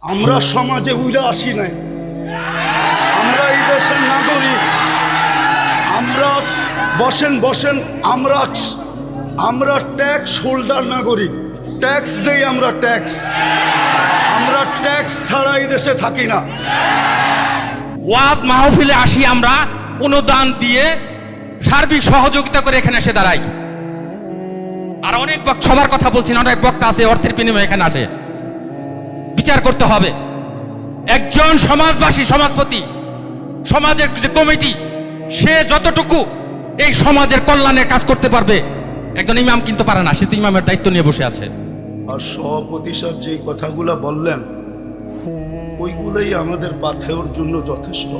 আমরা সমাজে উইরা আসি নাই, আমরা এই দেশের নাগরিক। আমরা বসেন বসেন আমরা ট্যাক্স হোল্ডার নাগরিক, ট্যাক্স দেই আমরা ট্যাক্স। আমরা ট্যাক্স ছাড়া এই দেশে থাকি না। ওয়াজ মাহফিলে আসি আমরা অনুদান দিয়ে সার্বিক সহযোগিতা করে এখানে এসে দাঁড়াই। আর অনেক সবার কথা বলছি না, অনেক বক্তা আছে অর্থের বিনিময়ে এখানে আসে। বিচার করতে হবে একজন সমাজবাসী, সমাজপতি, সমাজের যে কমিটি, সে যতটুকু এই সমাজের কল্যাণের কাজ করতে পারবে একজন ইমাম কিন্তু পারে না। সে তো ইমামের দায়িত্ব নিয়ে বসে আছে। আর সভাপতি সাহেব যেই কথাগুলো বললেন ওইগুলোই আমাদের পাথেওর জন্য যথেষ্ট।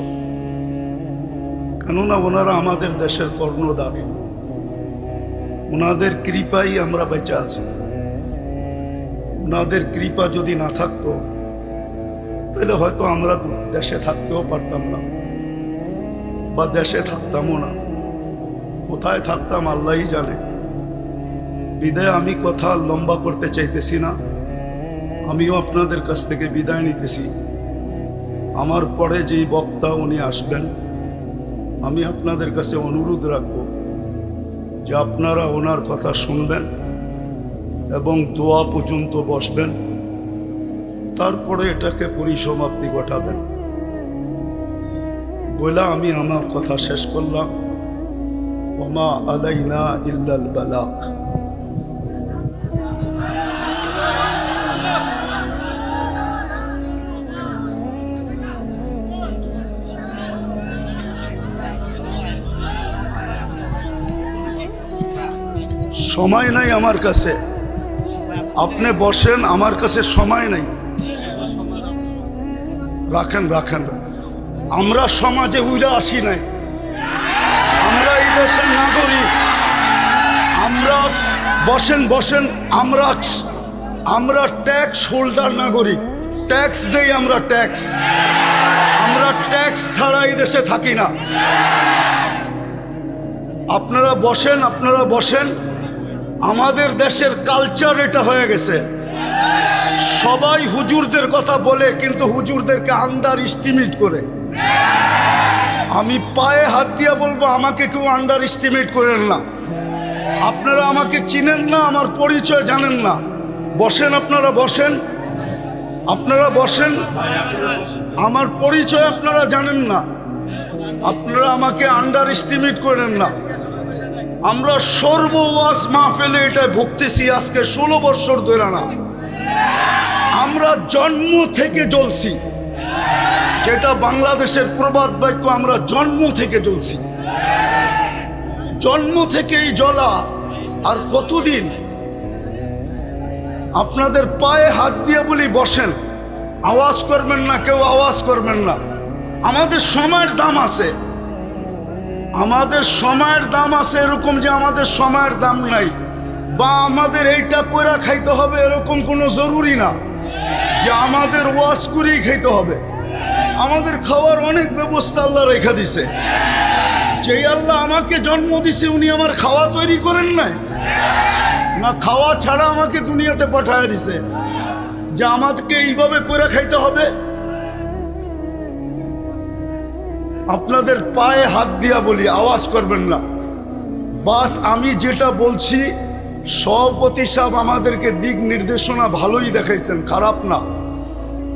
কেননা ওনারা আমাদের দেশের কর্ণধার, ওনাদের কৃপাই আমরা বেঁচে আছি। ওনাদের কৃপা যদি না থাকতো তাহলে হয়তো আমরা দেশে থাকতেও পারতাম না, বা দেশে থাকতামও না। কোথায় থাকতাম আল্লাহই জানে। বিদায় আমি কথা লম্বা করতে চাইতেছি না, আমিও আপনাদের কাছ থেকে বিদায় নিতেছি। আমার পরে যেই বক্তা উনি আসবেন, আমি আপনাদের কাছে অনুরোধ রাখব যে আপনারা ওনার কথা শুনবেন এবং দোয়া পর্যন্ত বসবেন, তারপরে এটাকে পরিসমাপ্তি ঘটাবেন। বলে আমি আমার কথা শেষ করলাম। ওমা আলাইনা ইল্লাল বালাগ। সময় নাই আমার কাছে, আপনি বসেন, আমার কাছে সময় নাই। রাখেন রাখেন। আমরা সমাজে উইরা আসি নাই, আমরা এই দেশের নাগরিক। আমরা বসেন বসেন আমরা ট্যাক্স হোল্ডার নাগরিক, ট্যাক্স দেই আমরা ট্যাক্স। আমরা ট্যাক্স ছাড়া এই দেশে থাকি না। আপনারা বসেন। আমাদের দেশের কালচার এটা হয়ে গেছে। সবাই হুজুরদের কথা বলে, কিন্তু হুজুরদেরকে আন্ডার এস্টিমেট করে। আমি পায়ে হাত দিয়ে বলবো, আমাকে কেউ আন্ডার এস্টিমেট করেন না। আপনারা আমাকে চিনেন না, আমার পরিচয় জানেন না। বসেন, আপনারা বসেন। আমার পরিচয় আপনারা জানেন না, আপনারা আমাকে আন্ডার এস্টিমেট করেন না। আমরা সর্বওয়াজ মাহফিলে এটা ভুগতেছি আজকে 16 বছর ধরে না। আমরা জন্ম থেকে জ্বলছি, যেটা বাংলাদেশের প্রবাদ বাক্য, আমরা জন্ম থেকে জ্বলছি। জন্ম থেকেই জ্বলা। আর কতদিন? আপনাদের পায়ে হাত দিয়ে বলি বসেন, আওয়াজ করবেন না, কেউ আওয়াজ করবেন না। আমাদের সময়ের দাম আছে, আমাদের সময়ের দাম আছে। এরকম যে আমাদের সময়ের দাম নাই বা আমাদের এইটা কইরা খাইতে হবে এরকম কোনো জরুরি না যে আমাদের ওয়াজ করেই খাইতে হবে। আমাদের খাওয়ার অনেক ব্যবস্থা আল্লাহ রেখা দিছে। যেই আল্লাহ আমাকে জন্ম দিছে উনি আমার খাওয়া তৈরি করেন নাই না, খাওয়া ছাড়া আমাকে দুনিয়াতে পাঠায় দিছে যে আমাকে এইভাবে কইরা খাইতে হবে। আপনাদের পায়ে হাত দিয়া বলি, আওয়াজ করবেন না। বাস আমি যেটা বলছি, সভাপতি সাহেব আমাদেরকে দিক নির্দেশনা ভালোই দেখাইছেন, খারাপ না।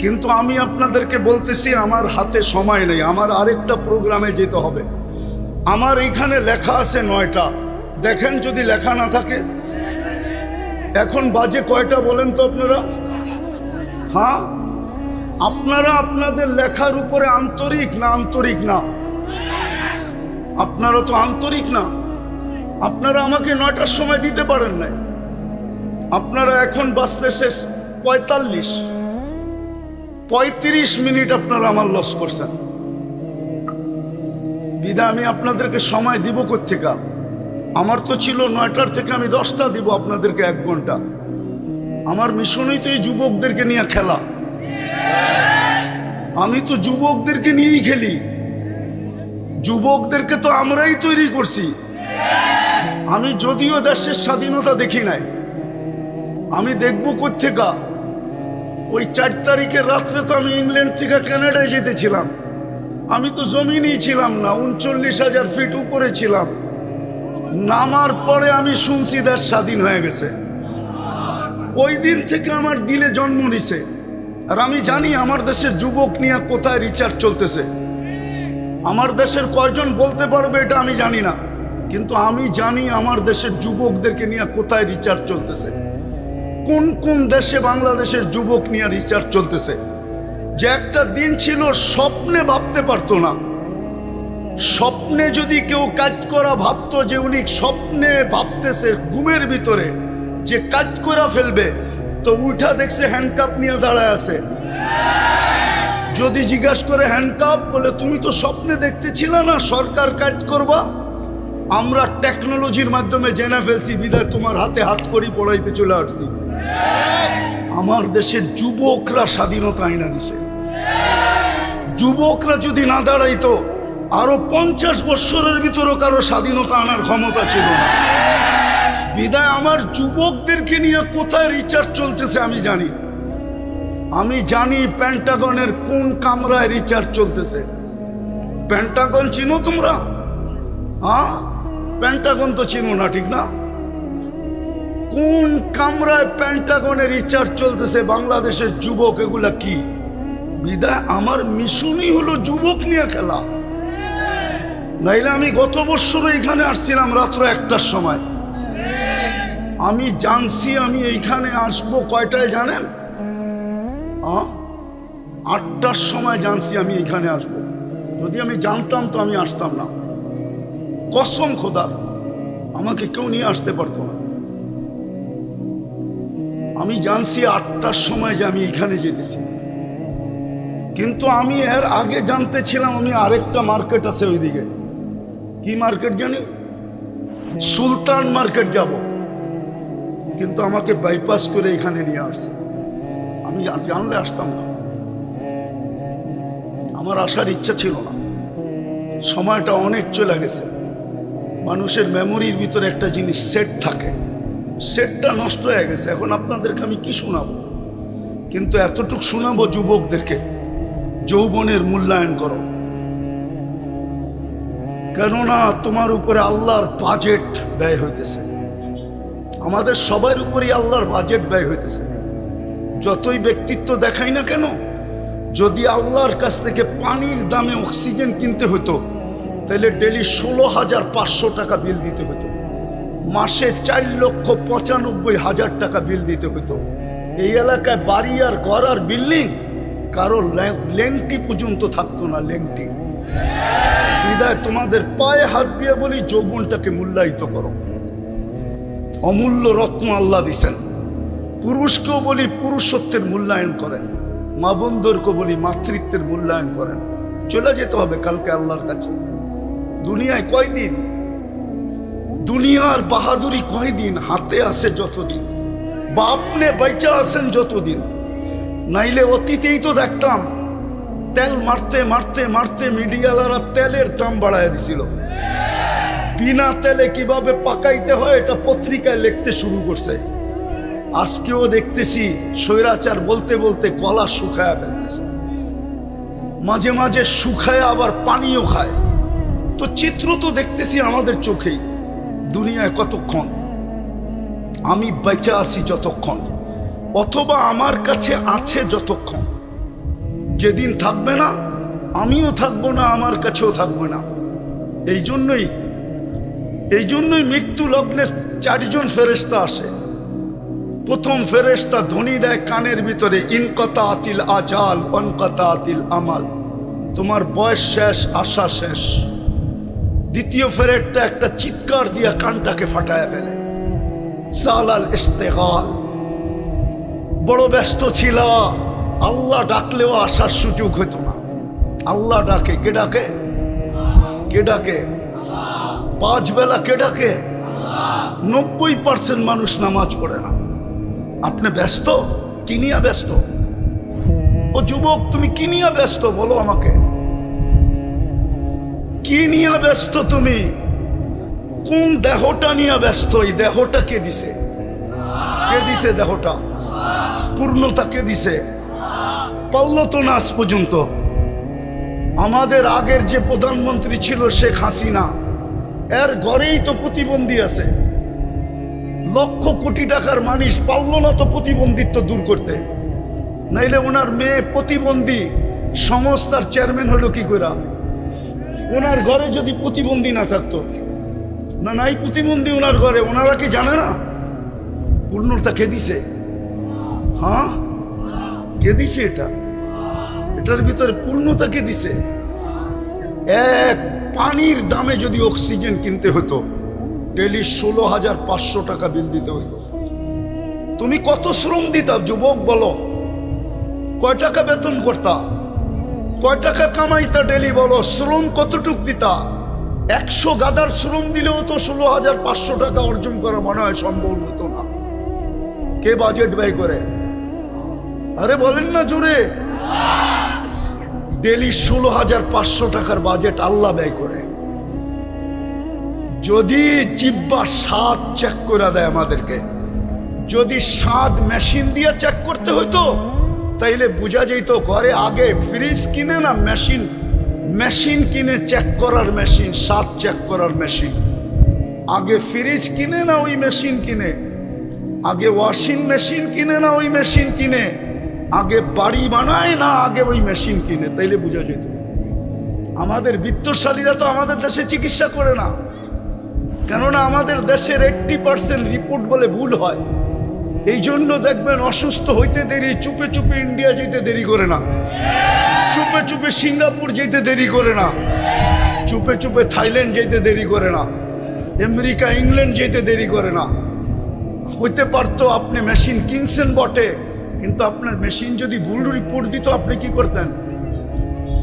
কিন্তু আমি আপনাদেরকে বলতেছি, আমার হাতে সময় নেই, আমার আরেকটা প্রোগ্রামে যেতে হবে। আমার এইখানে লেখা আছে 9টা। দেখেন যদি লেখা না থাকে। এখন বাজে কয়টা বলেন তো আপনারা? হ্যাঁ, আপনারা আপনাদের লেখার উপরে আন্তরিক না? আন্তরিক না? আপনারা তো আন্তরিক না। আপনারা আমাকে 9টার সময় দিতে পারেন নাই। আপনারা এখন বাঁচতে শেষ 35 মিনিট আপনারা আমার লস করছেন। বিদা আমি আপনাদেরকে সময় দিব কোত্থেকে? আমার তো ছিল 9টার থেকে আমি 10টা দিব আপনাদেরকে 1 ঘন্টা। আমার মিশনই তো এই যুবকদেরকে নিয়ে খেলা। আমি তো যুবকদেরকে নিয়েই খেলি। যুবকদেরকে তো আমরাই তৈরি করছি। আমি যদিও দেশের স্বাধীনতা দেখি নাই, আমি দেখবো কোত্থেকা? ওই 4 তারিখের রাত্রে তো আমি ইংল্যান্ড থেকে কানাডায় যেতেছিলাম। আমি তো জমিনেই ছিলাম না, 39,000 ফিট উপরে ছিলাম। নামার পরে আমি শুনছি দেশ স্বাধীন হয়ে গেছে। ওই দিন থেকে আমার দিলে জন্ম নিছে। আর আমি জানি আমার দেশের যুবক নিয়ে কোথায় রিচার্জ চলতেছে। আমার দেশের কয়জন বলতে পারবে এটা আমি জানি না, কিন্তু আমি জানি আমার দেশের যুবকদেরকে নিয়ে কোথায় রিচার্জ চলতেছে, কোন কোন দেশে বাংলাদেশের যুবক নিয়ে রিচার্জ চলতেছে। যে একটা দিন ছিল স্বপ্নে ভাবতে পারতো না। স্বপ্নে যদি কেউ কাজ করা ভাবতো যে উনি স্বপ্নে ভাবতেছে ঘুমের ভিতরে যে কাজ করা ফেলবে, তো উঠা দেখছে হ্যান্ডকাপ নিয়ে দাঁড়ায় আছে। যদি জিজ্ঞাসা করে হ্যান্ডকাপ, বলে তুমি তো স্বপ্নে দেখতেছিলে না সরকার কাজ করবা। আমরা টেকনোলজির মাধ্যমে জেনে ফেলছি, বিধায় তোমার হাতে হাত করি পড়াইতে চলে আসছি। আমার দেশের যুবকরা স্বাধীনতা আইনা দিছে। যুবকরা যদি না দাঁড়াইতো আরো 50 বছরের ভিতরও কারো স্বাধীনতা আনার ক্ষমতা ছিল না। বিধায় আমার যুবকদেরকে নিয়ে কোথায় রিচার্জ চলতেছে আমি জানি। আমি জানি পেন্টাগনের কোন কামরায় রিচার্জ চলতেছে। পেন্টাগন চিনো তোমরা? হ্যাঁ, পেন্টাগন তো চিনো না, ঠিক না? কোন কামরায় পেন্টাগনের রিচার্জ চলতেছে বাংলাদেশের যুবক, এগুলা কি? বিদায় আমার মিশনই হলো যুবক নিয়ে খেলা। নাইলে আমি গত বছর এখানে আসছিলাম রাত্র 1টার সময়। আমি জানছি আমি এইখানে আসবো কয়টায় জানেন? 8টার সময় জানছি আমি এইখানে আসবো। যদি আমি জানতাম তো আমি আসতাম না। কসম খোদা, আমাকে কেউ নিয়ে আসতে পারতো না। আমি জানছি 8টার সময় যে আমি এখানে যেতেছি, কিন্তু আমি এর আগে জানতে ছিলাম আমি আরেকটা মার্কেট আছে ওইদিকে। কি মার্কেট জানি? সুলতান মার্কেট যাব, কিন্তু আমাকে বাইপাস করে এখানে নিয়ে আসছে। আমি জানলে আসতাম না, আমার আসার ইচ্ছা ছিল না। সময়টা অনেক চলে গেছে। মানুষের মেমোরির ভিতরে একটা জিনিস সেট থাকে, সেটটা নষ্ট হয়ে গেছে। এখন আপনাদেরকে আমি কি শোনাবো, কিন্তু এতটুকু শোনাবো যুবকদেরকে, যৌবনের মূল্যায়ন করো। কেননা তোমার উপরে আল্লাহর বাজেট ব্যয় হইতেছে। আমাদের সবার উপরেই আল্লাহর বাজেট ব্যয় হইতেছে। যতই ব্যক্তিত্ব দেখাই না কেন, যদি আল্লাহর কাছ থেকে পানির দামে অক্সিজেন কিনতে হতো, তাহলে ডেলি 16,500 টাকা বিল দিতে হতো। মাসে 4,95,000 টাকা বিল দিতে হতো। এই এলাকায় বাড়ি আর ঘর আর বিল্ডিং কারো লেংটি পর্যন্ত থাকতো না, লেংটি। বিদায় তোমাদের পায়ে হাত দিয়ে বলি, যৌবনটাকে মূল্যায়িত করো। অমূল্য রত্ন আল্লাহ দিছেন। পুরুষকেও বলি পুরুষত্বের মূল্যায়ন করেন, মা বোনদেরকে বলি মাতৃত্বের মূল্যায়ন করেন। চলে যেতে হবে কালকে আল্লাহর কাছে। দুনিয়ায় কয়দিন? দুনিয়ার বাহাদুরি কয়দিন? হাতে আছে যতদিন, বা আপনি বেঁচে আছেন যতদিন। নাইলে অতীতেই তো দেখতাম তেল মারতে মারতে মারতে মিডিয়ালারা তেলের দাম বাড়ায় দিছিল। বিনা তেলে কিভাবে পাকাইতে হয় এটা পত্রিকায় লিখতে শুরু করছে। আজকেও দেখতেছি স্বৈরাচার বলতে বলতে গলা শুকায়া ফেলতেছে, মাঝে মাঝে শুকায় আবার পানিও খায়। তো চিত্র তো দেখতেছি আমাদের চোখেই। দুনিয়ায় কতক্ষণ? আমি বেঁচে আছি যতক্ষণ, অথবা আমার কাছে আছে যতক্ষণ। যেদিন থাকবে না, আমিও থাকবো না, আমার কাছেও থাকবে না। এই জন্যই মৃত্যু লগ্নে 4জন ফেরেশতা আসে। প্রথম ফেরেশতা ধ্বনি দেয় কানের ভিতরে, ইনকতা আতিল আজাল অনকতা আতিল আমাল, তোমার বয়স শেষ, আশা শেষ। দ্বিতীয় ফেরেশতা একটা চিৎকার দিয়া কানটাকে ফাটায় ফেলে, সালাল ইস্তেগাল, বড় ব্যস্ত ছিল, আল্লাহ ডাকলেও আসার সুযোগ হইতো না। আল্লাহ ডাকে, কে ডাকে? কে ডাকে? 5 বেলা কে ডাকে? 90% মানুষ নামাজ পড়ে না। আপনি ব্যস্ত? কি নিয়ে ব্যস্ত? ও যুবক, তুমি কি নিয়ে ব্যস্ত বলো আমাকে? কি নিয়ে ব্যস্ত তুমি? কোন দেহটা নিয়ে ব্যস্ত? এই দেহটা কে দিছে? কে দিছে দেহটা? পূর্ণতা কে দিছে? পারল তো না আজ পর্যন্ত। আমাদের আগের যে প্রধানমন্ত্রী ছিল শেখ হাসিনা, এর ঘরেই তো প্রতিবন্ধী আছে। লক্ষ কোটি টাকার মানুষ পারল না তো প্রতিবন্ধিত্ব দূর করতে। নাইলে ওনার মেয়ে প্রতিবন্ধী সংস্থার চেয়ারম্যান হলো কি করে? ওনার ঘরে যদি প্রতিবন্ধী না থাকতো, না নাই প্রতিবন্ধী ওনার ঘরে, ওনারা কি জানে না? পূর্ণতা কে দিছে? হ্যাঁ, কে দিছে? এটার ভিতরে পূর্ণতা কে দিছে? এক পানির দামে যদি অক্সিজেন কিনতে হতো, ডেলি 16,500 টাকা বিল দিতে হইতো। তুমি কত শ্রম দিতা যুবক বলো? কয় টাকা বেতন করতা? কয় টাকা কামাইতা ডেলি বলো? শ্রম কতটুক দিতা? 100 গাদার শ্রম দিলেও তো 16,500 টাকা অর্জন করা মনে হয় সম্ভব হতো না। কে বাজেট ব্যয় করে? আরে বলেন না জোরে। ডেলি 16,500 টাকার বাজেট আল্লাহ ব্যয় করে। যদি জিব্বা স্বাদ চেক করে দেয় আমাদেরকে, যদি স্বাদ মেশিন দিয়ে চেক করতে হইতো, তাইলে বোঝা যেত ঘরে আগে ফ্রিজ কিনে না মেশিন কিনে চেক করার মেশিন, স্বাদ চেক করার মেশিন। আগে ফ্রিজ কিনে না ওই মেশিন কিনে, আগে ওয়াশিং মেশিন কিনে না ওই মেশিন কিনে, আগে বাড়ি বানায় না আগে ওই মেশিন কিনে, তাইলে বোঝা যেত। আমাদের বিত্তশালীরা তো আমাদের দেশে চিকিৎসা করে না, কেননা আমাদের দেশের 80% রিপোর্ট বলে ভুল হয়। এই জন্য দেখবেন অসুস্থ হইতে দেরি, চুপে চুপে ইন্ডিয়া যেতে দেরি করে না, চুপে চুপে সিঙ্গাপুর যেতে দেরি করে না, চুপে চুপে থাইল্যান্ড যেতে দেরি করে না, আমেরিকা ইংল্যান্ড যেতে দেরি করে না। হইতে পারতো আপনি মেশিন কিনছেন বটে, কিন্তু আপনার মেশিন যদি ভুল রিপোর্ট দিত, আপনি কি করতেন?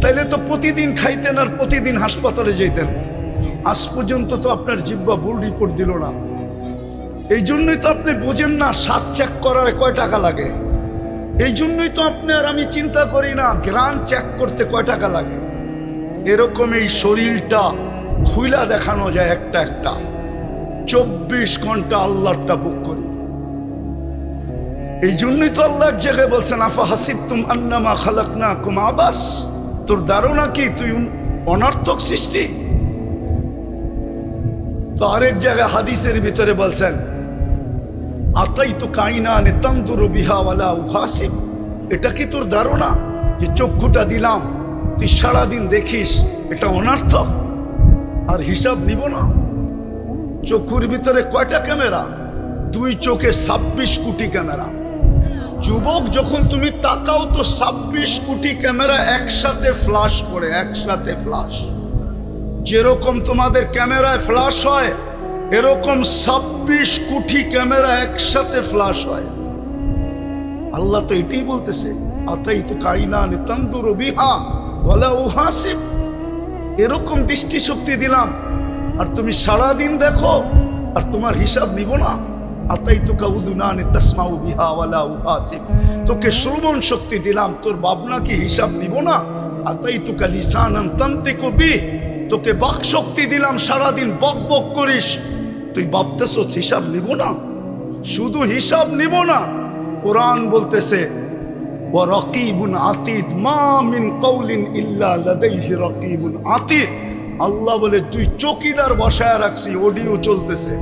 তাইলে তো প্রতিদিন খাইতেন আর প্রতিদিন হাসপাতালে যেতেন। আজ পর্যন্ত তো আপনার জিহ্বা ভুল রিপোর্ট দিল না। এই জন্যই তো আপনি বোঝেন না স্বাদ চেক করার কয় টাকা লাগে। এই জন্যই তো আপনি আর আমি চিন্তা করি না গ্রান চেক করতে কয় টাকা লাগে। এরকম এই শরীরটা খুইলা দেখানো যায় একটা একটা। 24 ঘন্টা আল্লাহটা বুক করি। এই জন্যই তো আল্লাহ এক জায়গায় বলছেন, আফা হাসিবতুম আন্নামা খালাকনাকুম আবাস। তোর ধারণা কি তুই অনর্থক সৃষ্টি? তো আরেক জায়গায় হাদিসের ভিতরে বলছেন, আতাইতু কাইনানে তানদুরু বিহা ওয়ালা উহাসিব। এটা কি তোর ধারণা যে চক্ষুটা দিলাম তুই সারাদিন দেখিস, এটা অনর্থক আর হিসাব নিব না? চক্ষুর ভিতরে কয়টা ক্যামেরা? 2 চোখে 26 কোটি ক্যামেরা। যুবক যখন তুমি তাকাও তো 26 কোটি ক্যামেরা একসাথে ফ্লাশ করে, একসাথে ফ্লাশ। যেরকম তোমাদের ক্যামেরায় ফ্লাশ হয়, এরকম 26 কোটি ক্যামেরা একসাথে ফ্লাশ হয়। আল্লাহ তো এটাই বলতেছে, আতাইতু কাইনানে তানদুরু বিহা ওয়ালা উহাসিব। এরকম দৃষ্টিশক্তি দিলাম আর তুমি সারাদিন দেখো আর তোমার হিসাব নিব না। আতাইতুকা উযুনানে তাসমাউ বিহা ওয়ালা উহাসিব। তোকে শ্রবণ শক্তি দিলাম, তোর ভাবনা কি হিসাব নিব না? আতাইতুকা লিসানান তানতিকু বিহি। তোকে বাক শক্তি দিলাম, সারাদিন বক বক করিস, তুই ভাবতেছ হিসাব নিব না? শুধু হিসাব নিব না, কোরআন বলতেছে ওয়া রাকিবুন আতীদ, মা মিন কওলিন ইল্লা লাদাইহি রাকিবুন আতীদ। আল্লাহ বলে তুই চৌকিদার বসায় রাখছি, অডিও চলতেছে,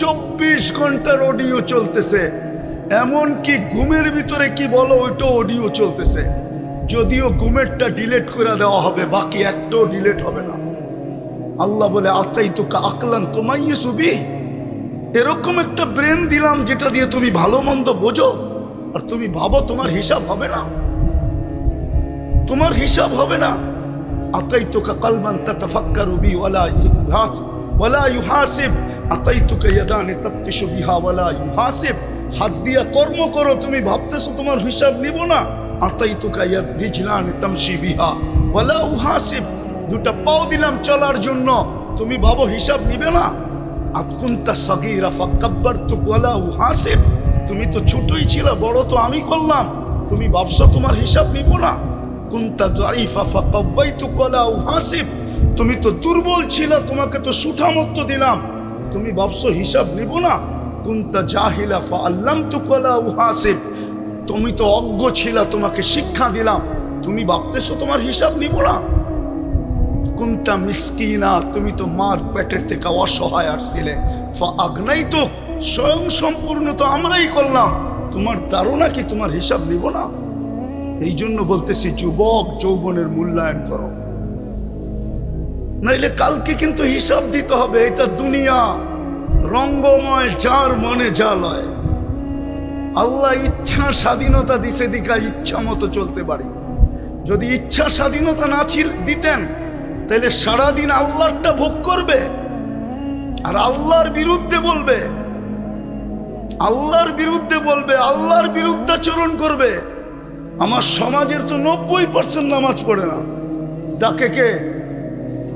24 ঘন্টার অডিও চলতেছে। এমন কি ঘুমের ভিতরে কি বলো ওইটা অডিও চলতেছে। যদিও ঘুমেরটা ডিলিট করে দেওয়া হবে, বাকি একটাও ডিলিট হবে না। আল্লাহ বলে আতাইতুকা আকলান তুমাইয়িসু বিহি। এরকম একটা ব্রেন দিলাম যেটা দিয়ে তুমি ভালো মন্দ বোঝো, আর তুমি ভাবো তোমার হিসাব হবে না, তোমার হিসাব হবে না। আতাইতুকা কলবান তাতাফাক্কারু বিহি ওয়ালা ইউহাসিব। আতাইতুকা ইয়াদানি তাবতিশু বিহা ওয়ালা ইউহাসিব। হাত দিয়া কর্ম করো, তুমি ভাবতেছো তোমার হিসাব নিব না। আতাইতুকা ইয়াদ রিজলানি তামশি বিহা ওয়ালা উহাসিব। 2টা পাও দিলাম চলার জন্য, তুমি ভাবো হিসাব নিবে না। আকুনতা সাগীরা ফাকাব্বারতুক ওয়ালা উহাসিব। তুমি তো ছোটই ছিল, বড় তো আমি করলাম, তুমি ভাবছো তোমার হিসাব নিব না। কুনতা যায়িফা ফাকাওয়াইতুক ওয়ালা উহাসিব। তুমি তো দুর্বল ছিল, তোমাকে তো সুঠামত্ব দিলাম, তুমি ভাবছো হিসাব নিব না। কুনতা জাহিলা ফাআল্লামতুক ওয়ালা উহাসিব। তুমি তো অজ্ঞ ছিলা, তোমাকে শিক্ষা দিলাম, তুমি ভাবতেছো তোমার হিসাব নিব না? কুনতা মিসকিনা, তুমি তো মার পেটের থেকে অসহায় আসছিলে, ফাআগনাইতু, স্বয়ং সম্পূর্ণ তো আমরাই করলাম, তোমার ধারণা কি তোমার হিসাব নিব না? এই জন্য বলতেছি যুবক, যৌবনের মূল্যায়ন করো, নাইলে কালকে কিন্তু হিসাব দিতে হবে। এটা দুনিয়া রঙ্গময়, যার মনে যা লয়। আল্লাহ ইচ্ছা স্বাধীনতা দিছে দিকা ইচ্ছা মতো চলতে পারি। যদি ইচ্ছা স্বাধীনতা না দিতেন তাহলে সারাদিন আল্লাহরটা ভোগ করবে আর আল্লাহর বিরুদ্ধে বলবে, আল্লাহর বিরুদ্ধে বলবে, আল্লাহর বিরুদ্ধাচরণ করবে। আমার সমাজের তো 90% নামাজ পড়ে না। ডাকে কে?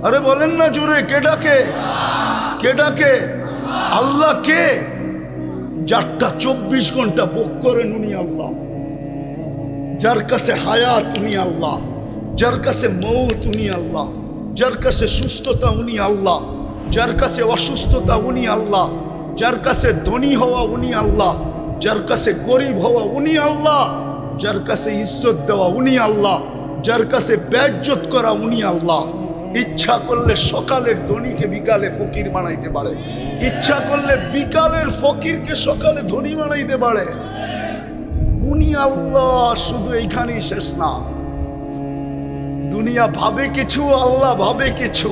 আরে বলেন না জোরে, কে ডাকে? কে ডাকে? আল্লাহ। কে? যারটা 24 ঘন্টা ভোগ করেন উনি আল্লাহ। যার কাছে হায়াত উনি আল্লাহ, যার কাছে মৌত উনি আল্লাহ, যার কাছে সুস্থতা উনি আল্লাহ, যার কাছে অসুস্থতা উনি আল্লাহ, যার কাছে ধনী হওয়া উনি আল্লাহ, যার কাছে গরিব হওয়া উনি আল্লাহ, যার কাছে ইজ্জত দেওয়া উনি আল্লাহ, যার কাছে বেইজ্জত করা উনি আল্লাহ। ইচ্ছা করলে সকালের ধনীকে বিকালে ফকির বানাইতে পারে, ইচ্ছা করলে বিকালের ফকিরকে সকালে ধনী বানাইতে পারে। উনি আল্লাহ। শুধু এইখানেই শেষ না, দুনিয়া ভাবে কিছু, আল্লাহ ভাবে কিছু।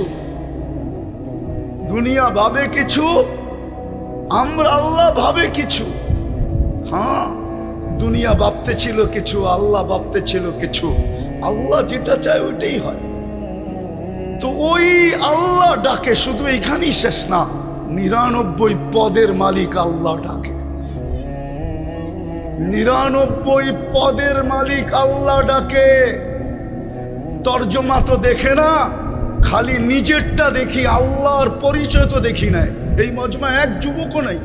দুনিয়া ভাবে কিছু, আমরা আল্লাহ ভাবে কিছু। হ্যাঁ, দুনিয়া ভাবতে ছিল কিছু, আল্লাহ ভাবতে ছিল কিছু। আল্লাহ যেটা চায় ওইটাই হয়। তো ওই আল্লাহ ডাকে, শুধু এইখানেই শেষ না, 99 পদের মালিক আল্লাহ ডাকে। 99 পদের মালিক আল্লাহ ডাকে। তর্জমা তো দেখে না, খালি নিজেরটা দেখি, আল্লাহর পরিচয় তো দেখি নাই। এই মজমা এক যুবকও নাই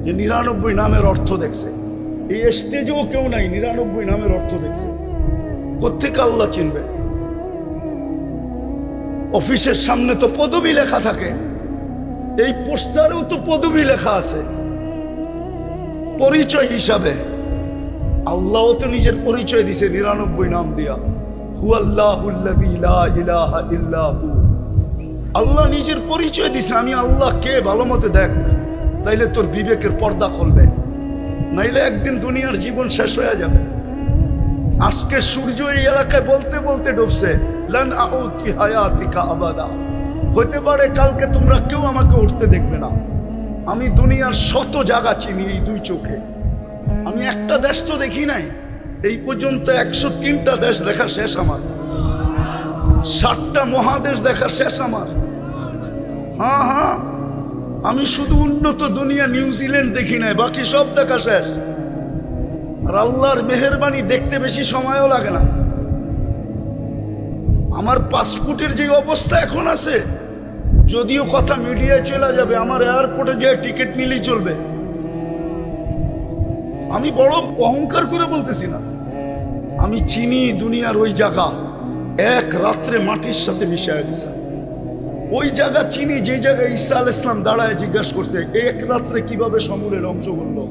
যে 99 নামের অর্থ দেখছে। এই স্টেজেও কেউ নাই 99 নামের অর্থ দেখছে। কোত্থেকে আল্লাহ চিনবে? অফিসের সামনে তো পদবি লেখা থাকে, এই পোস্টারেও তো পদবি লেখা আছে পরিচয় হিসাবে। আল্লাহ তো নিজের পরিচয় দিছে 99 নাম দিয়া। হুয়াল্লাহুল্লাযী লা ইলাহা ইল্লা হু। আল্লাহ নিজের পরিচয় দিছে, আমি আল্লাহ কে ভালো মতে দেখ, তাইলে তোর বিবেকের পর্দা খুলবে। নাইলে একদিন দুনিয়ার জীবন শেষ হয়ে যাবে। আজকে সূর্য এই এলাকায় বলতে বলতে ডুবছে, লান আউদ ফি হায়াতিকা আবাদা। হতে পারে কালকে তোমরা কেউ আমাকে উঠতে দেখবে না। আমি দুনিয়ার শত জায়গা চিনি এই দুই চোখে। আমি একটা দেশ তো দেখি নাই এই পর্যন্ত। 103টা দেশ দেখা শেষ আমার, 7টা মহাদেশ দেখা শেষ আমার। হ্যাঁ হ্যাঁ, আমি শুধু উন্নত দুনিয়া নিউজিল্যান্ড দেখি নাই, বাকি সব দেখা শেষ। আর আল্লাহর মেহেরবানি, দেখতে বেশি সময়ও লাগে না। আমার পাসপোর্টের যে অবস্থা এখন আছে, যদিও কথা মিডিয়ায় চলে যাবে, আমার এয়ারপোর্টে যে টিকিট নিলেই চলবে। আমি বড় অহংকার করে বলতেছি না, আমি চিনি দুনিয়ার ওই জায়গা, এক রাত্রে মাটির সাথে মিশিয়ে দিছে। ওই জায়গা চিনি যে জায়গায় ঈসা আলাইহিস সালাম দাঁড়ায় জিজ্ঞাসা করছে এক রাত্রে কিভাবে সমূলে ধ্বংস করলো।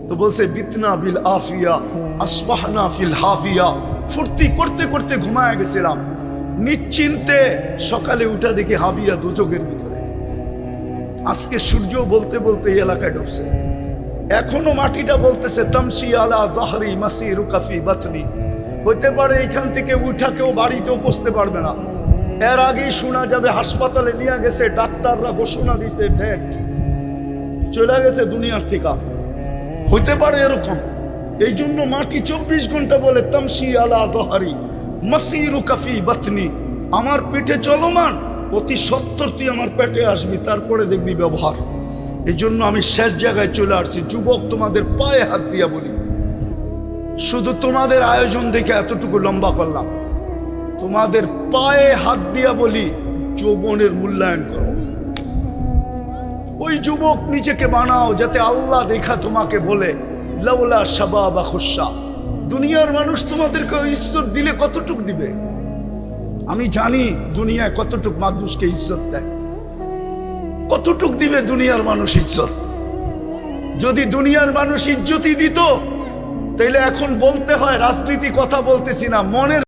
তো বলছে বিতনা বিল আফিয়া আসবাহনা ফিল হাফিয়া। ফুর্তি করতে করতে ঘুমায় গেছিলাম, নিশ্চিন্তে সকালে উঠা দেখি হাবিয়া দুচোখের ভিতরে। আজকে সূর্য বলতে বলতে এই এলাকায় ডুবছে। এখনো মাটিটা বলতেছে তামসি আলা যাহরি মাসিরুকা ফি বাতনি। হইতে পারে এখান থেকে উঠা কেউ বাড়িতেও পৌঁছতে পারবে না। এর আগেই শোনা যাবে হাসপাতালে নিয়ে গেছে, ডাক্তাররা ঘোষণা দিছে ডেট, চলে গেছে দুনিয়ার থেকে। হইতে পারে এরকম। এই জন্য মাটি 24 ঘন্টা বলে তামসি আলা যাহরি মাসিরুকা ফি বাতনি। আমার পেটে চলমান, অতি সত্বর তুই আমার পেটে আসবি, তারপরে দেখবি ব্যবহার। এই জন্য আমি শেষ জায়গায় চলে আসছি। যুবক, তোমাদের পায়ে হাত দিয়া বলি, শুধু তোমাদের আয়োজন দেখে এতটুকু লম্বা করলাম। তোমাদের পায়ে হাত দিয়া বলি, যৌবনের মূল্যায়ন করো। ওই যুবক নিজেকে বানাও যাতে আল্লাহ দেখা তোমাকে বলে লাউলা শাবাবা খুশা। দুনিয়ার মানুষ তোমাদেরকে ইজ্জত দিলে কতটুক দিবে? আমি জানি দুনিয়ায় কতটুক মানুষকে ইজ্জত দেয়, কতটুক দিবে দুনিয়ার মানুষ ইজ্জত। যদি দুনিয়ার মানুষ ইজ্জতই দিত তাইলে এখন বলতে হয় রাজনীতি কথা বলতেছি না, মনের